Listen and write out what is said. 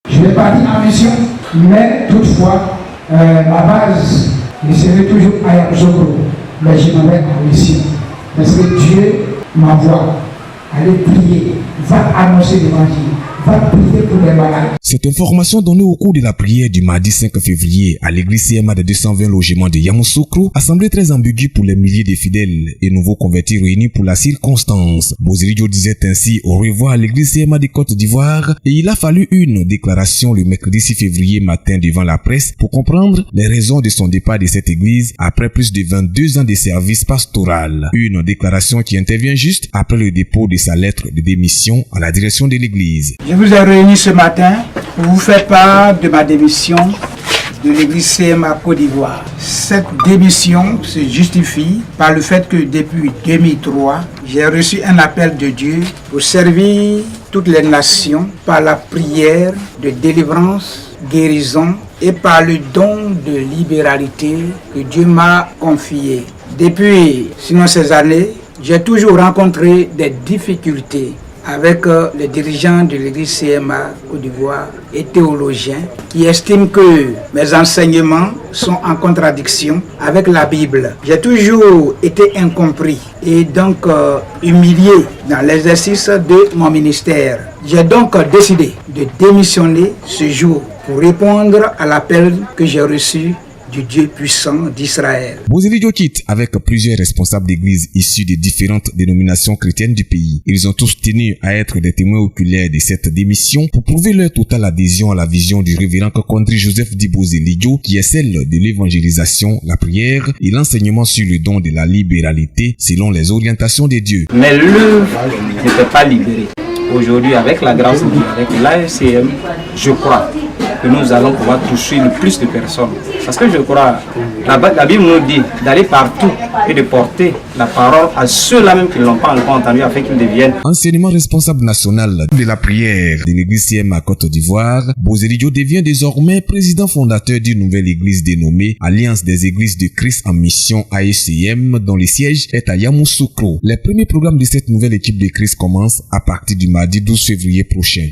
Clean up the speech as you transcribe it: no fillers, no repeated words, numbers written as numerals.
Je vais partir en mission, mais toutefois, ma base je serai toujours à Yamoussoukro, mais je m'en vais en mission. Parce que Dieu m'envoie. Allez prier, va annoncer l'évangile, va prier pour les malades. Cette information donnée au cours de la prière du mardi 5 février à l'église CMA de 220 logements de Yamoussoukro a semblé très ambiguë pour les milliers de fidèles et nouveaux convertis réunis pour la circonstance. Boziridio disait ainsi au revoir à l'église CMA de Côte d'Ivoire et il a fallu une déclaration le mercredi 6 février matin devant la presse pour comprendre les raisons de son départ de cette église après plus de 22 ans de service pastoral. Une déclaration qui intervient juste après le dépôt de sa lettre de démission à la direction de l'église. Je vous ai réunis ce matin pour vous faire part de ma démission de l'église CMA Côte d'Ivoire. Cette démission se justifie par le fait que depuis 2003, j'ai reçu un appel de Dieu pour servir toutes les nations par la prière de délivrance, guérison et par le don de libéralité que Dieu m'a confié. Depuis ces années, j'ai toujours rencontré des difficultés avec les dirigeants de l'église CMA Côte d'Ivoire et théologiens qui estiment que mes enseignements sont en contradiction avec la Bible. J'ai toujours été incompris et donc humilié dans l'exercice de mon ministère. J'ai donc décidé de démissionner ce jour pour répondre à l'appel que j'ai reçu du Dieu puissant d'Israël. Boziridio quitte avec plusieurs responsables d'églises issus de différentes dénominations chrétiennes du pays. Ils ont tous tenu à être des témoins oculaires de cette démission pour prouver leur totale adhésion à la vision du révérend Kokondri Joseph Di Boziridio qui est celle de l'évangélisation, la prière et l'enseignement sur le don de la libéralité selon les orientations de Dieu. Mais l'œuvre n'était pas libérée. Aujourd'hui, avec la grâce de Dieu, avec l'AFCM, je crois que nous allons pouvoir toucher le plus de personnes. Parce que je crois, la Bible nous dit d'aller partout et de porter la parole à ceux-là même qui ne l'ont pas encore entendu afin qu'ils deviennent. Anciennement responsable national de la prière de l'église CMA Côte d'Ivoire, Boziridio devient désormais président fondateur d'une nouvelle église dénommée Alliance des églises de Christ en mission AECM dont le siège est à Yamoussoukro. Les premiers programmes de cette nouvelle équipe de Christ commencent à partir du mardi 12 février prochain.